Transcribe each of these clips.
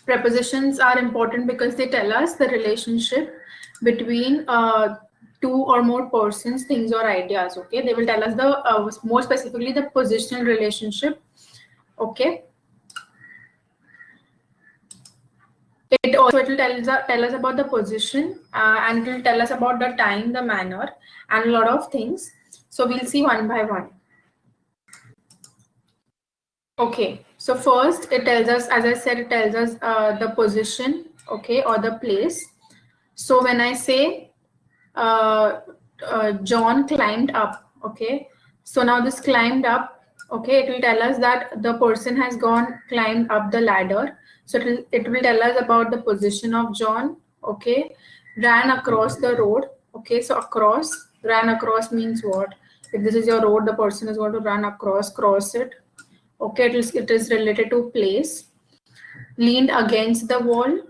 Prepositions are important because they tell us the relationship between two or more persons, things, or ideas. Okay, they will tell us the more specifically the positional relationship. Okay, it also will tell us about the position and it will tell us about the time, the manner, and a lot of things. So we'll see one by one. Okay, so first it tells us, as I said, it tells us the position, okay, or the place. So when I say John climbed up, okay, so now this climbed up, okay, it will tell us that the person has climbed up the ladder. So it will tell us about the position of John, okay. Ran across the road, okay, so ran across means what? If this is your road, the person is going to run across, cross it. Okay, it is related to place. Leaned against the wall,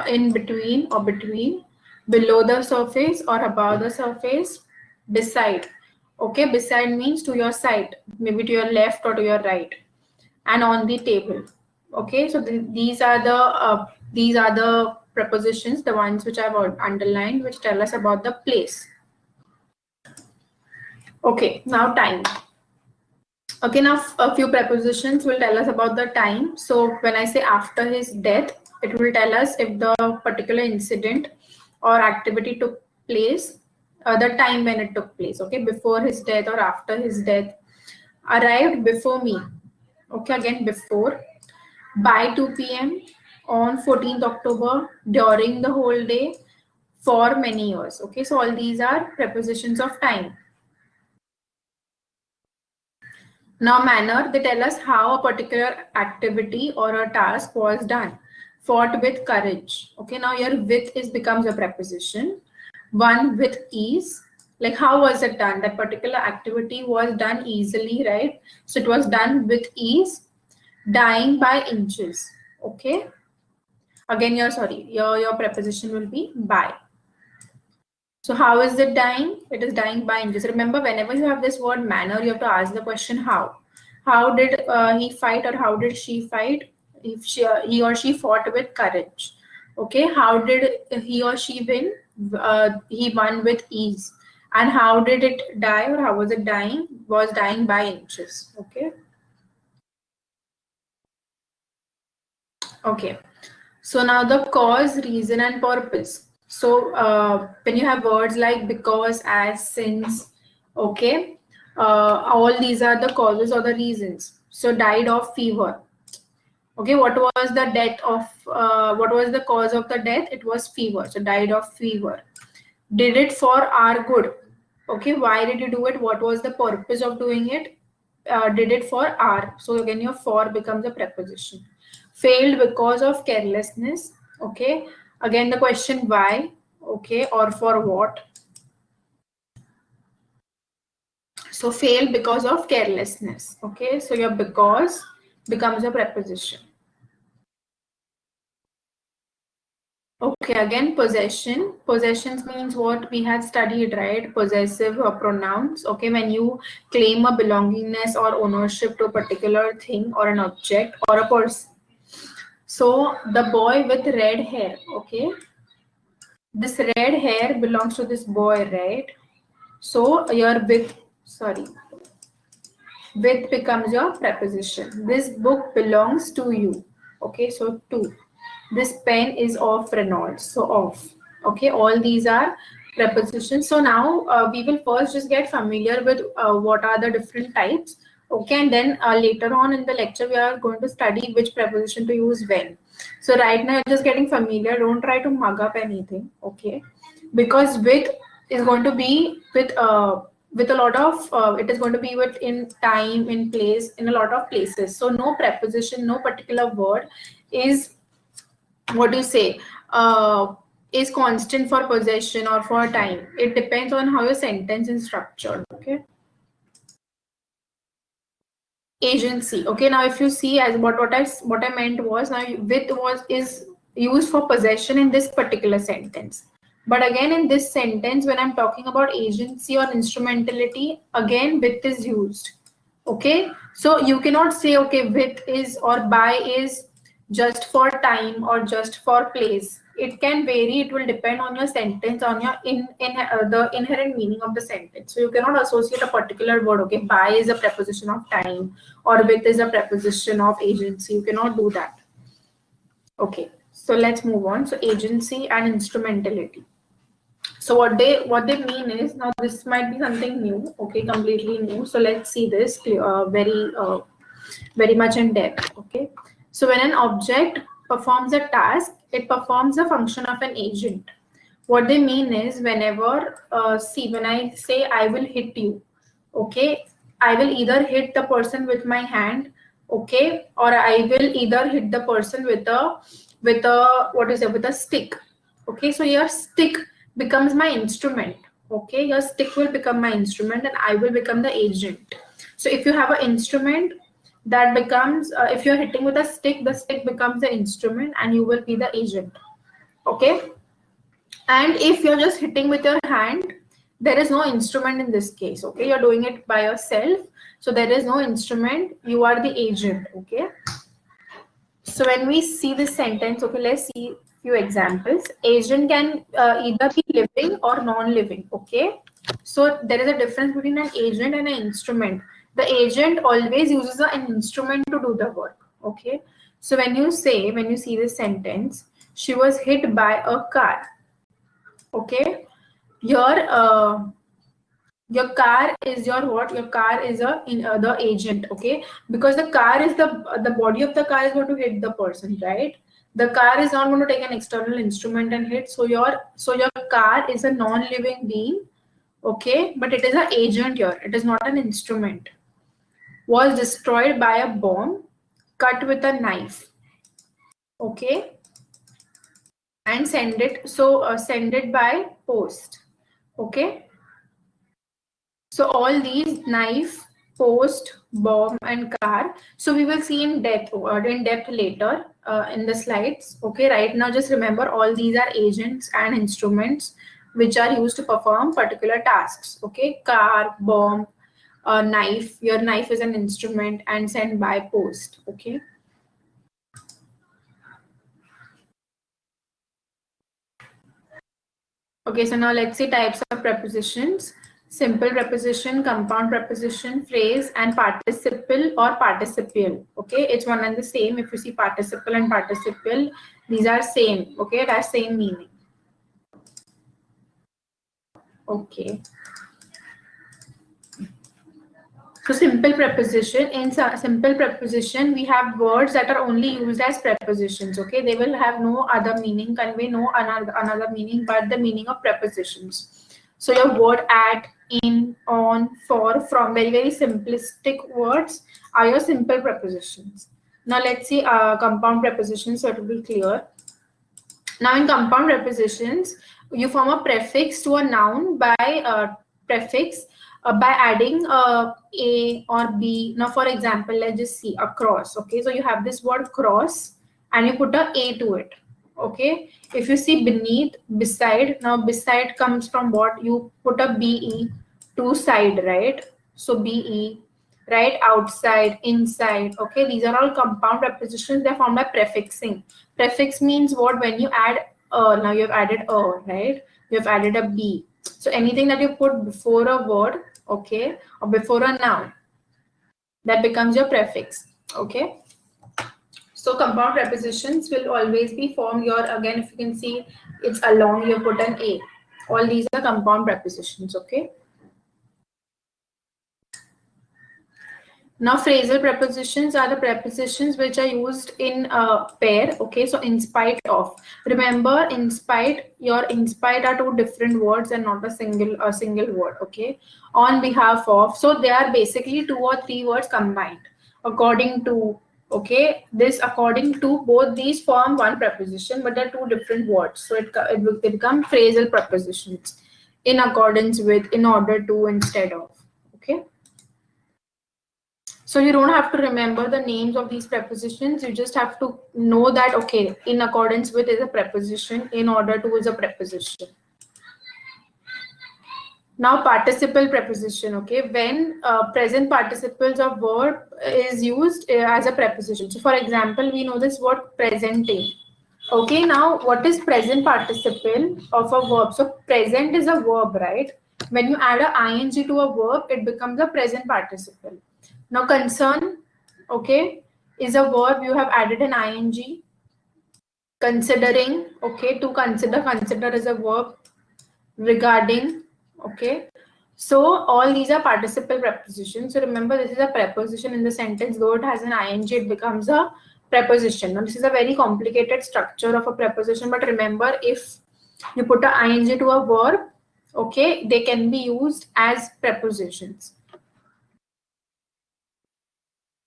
in between or between, below the surface or above the surface, beside. Okay, beside means to your side, maybe to your left or to your right, and on the table. Okay, so these are the prepositions, the ones which I've underlined, which tell us about the place. Okay, now time. Okay, now a few prepositions will tell us about the time. So when I say after his death, it will tell us if the particular incident or activity took place, the time when it took place. Okay, before his death or after his death. Arrived before me. Okay, again before. By 2 p.m. on 14th October, during the whole day, for many years. Okay, so all these are prepositions of time. Now manner, they tell us how a particular activity or a task was done. Fought with courage. Okay, now here with becomes a preposition. One with ease. Like how was it done? That particular activity was done easily, right? So it was done with ease. Dying by inches. Okay. Again, your preposition will be by. So how is it dying? It is dying by inches. Remember, whenever you have this word manner, you have to ask the question how. How did he fight or how did she fight? If he or she fought with courage. Okay, how did he or she win? He won with ease. And how did it die or how was it dying? Was dying by inches. Okay. Okay. So now the cause, reason, and purpose. So when you have words like because, as, since, okay, all these are the causes or the reasons. So died of fever. Okay, what was the death of? What was the cause of the death? It was fever. So died of fever. Did it for our good. Okay, why did you do it? What was the purpose of doing it? Did it for our. So again, your for becomes a preposition. Failed because of carelessness. Okay, again the question why. Okay, or for what. So failed because of carelessness. Okay, so your because becomes a preposition. Okay, again possession. Possessions means what we had studied, right? Possessive pronouns. Okay, when you claim a belongingness or ownership to a particular thing or an object or a person. So the boy with red hair. Okay, this red hair belongs to this boy, right? So your with becomes your preposition. This book belongs to you. Okay, so to. This pen is of Reynolds. So of. Okay, all these are prepositions. So now we will first just get familiar with what are the different types. Okay, and then later on in the lecture we are going to study which preposition to use when. So right now you're just getting familiar. Don't try to mug up anything. Okay, because with is going to be with a lot of it is going to be with in time, in place, in a lot of places. So no preposition, no particular word is, what do you say, is constant for possession or for time. It depends on how your sentence is structured. Okay. Agency. Okay, now if you see, as what I meant was, now with is used for possession in this particular sentence. But again, in this sentence, when I'm talking about agency or instrumentality, again with is used. Okay, so you cannot say okay with is or by is just for time, or just for place. It can vary. It will depend on your sentence, on your the inherent meaning of the sentence. So you cannot associate a particular word. Okay, by is a preposition of time, or with is a preposition of agency. You cannot do that. Okay, so let's move on. So agency and instrumentality. So what they mean is, now this might be something new. Okay, completely new. So let's see this very much in depth. Okay, so when an object performs a task, it performs a function of an agent. What they mean is, whenever see, when I say I will hit you, okay, I will either hit the person with my hand, okay, or I will either hit the person with a what is it, with a stick. Okay, so your stick becomes my instrument. Okay, your stick will become my instrument, and I will become the agent. So if you have an instrument, that becomes if you're hitting with a stick, the stick becomes the instrument and you will be the agent. Okay, and if you're just hitting with your hand, there is no instrument in this case. Okay, you're doing it by yourself, so there is no instrument, you are the agent. Okay, so when we see this sentence, okay, let's see few examples. Agent can either be living or non-living. Okay, so there is a difference between an agent and an instrument. The agent always uses an instrument to do the work. Okay, so when you see this sentence, she was hit by a car. Okay, your car is your what? Your car is the agent. Okay, because the car is the body of the car is going to hit the person, right? The car is not going to take an external instrument and hit. So your car is a non-living being. Okay, but it is an agent here. It is not an instrument. Was destroyed by a bomb, cut with a knife. Okay, and send it by post. Okay. So all these: knife, post, bomb, and car. So we will see in depth later in the slides. Okay, right now just remember all these are agents and instruments which are used to perform particular tasks. Okay, car, bomb, knife. Your knife is an instrument, and sent by post. Okay. Okay, so now let's see types of prepositions. Simple preposition, compound preposition, phrase, and participle or participial. Okay, it's one and the same. If you see participle and participial, these are same. Okay, it has same meaning. Okay. So simple preposition, in simple preposition, we have words that are only used as prepositions. Okay, they will have no other meaning, convey no another meaning but the meaning of prepositions. So your word at, in, on, for, from, very, very simplistic words are your simple prepositions. Now let's see compound prepositions, so it will be clear. Now in compound prepositions, you form a prefix to a noun by by adding a or b. Now for example, let's just see across. Okay, so you have this word cross and you put a to it. Okay, if you see beneath, beside, now beside comes from what? You put a be to side, right? So be, right? Outside, inside. Okay, these are all compound prepositions. They're formed by prefixing. Prefix means what? When you add now you've added a, right? You've added a b. So anything that you put before a word, okay, or before a noun, that becomes your prefix. Okay, so compound prepositions will always be formed. Your, again, if you can see, it's along, you put an a. All these are compound prepositions. Okay. Now, phrasal prepositions are the prepositions which are used in a pair. Okay, so in spite of. Remember, in spite, your in spite are two different words and not a single word. Okay, on behalf of. So they are basically two or three words combined. According to. Okay, this according to, both these form one preposition, but they're two different words. So it will become phrasal prepositions. In accordance with, in order to, instead of. Okay. So you don't have to remember the names of these prepositions. You just have to know that, okay, in accordance with is a preposition, in order to is a preposition. Now participle preposition, okay, when present participles of verb is used as a preposition. So for example, we know this word presenting. Okay, now what is present participle of a verb? So present is a verb, right? When you add a ing to a verb, it becomes a present participle. Now concern, okay, is a verb, you have added an ing. Considering, okay, to consider is a verb. Regarding, okay, so all these are participle prepositions. So remember, this is a preposition in the sentence. Though it has an ing, it becomes a preposition. Now this is a very complicated structure of a preposition, but remember, if you put a ing to a verb, okay, they can be used as prepositions.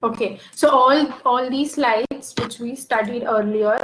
Okay, so all these slides which we studied earlier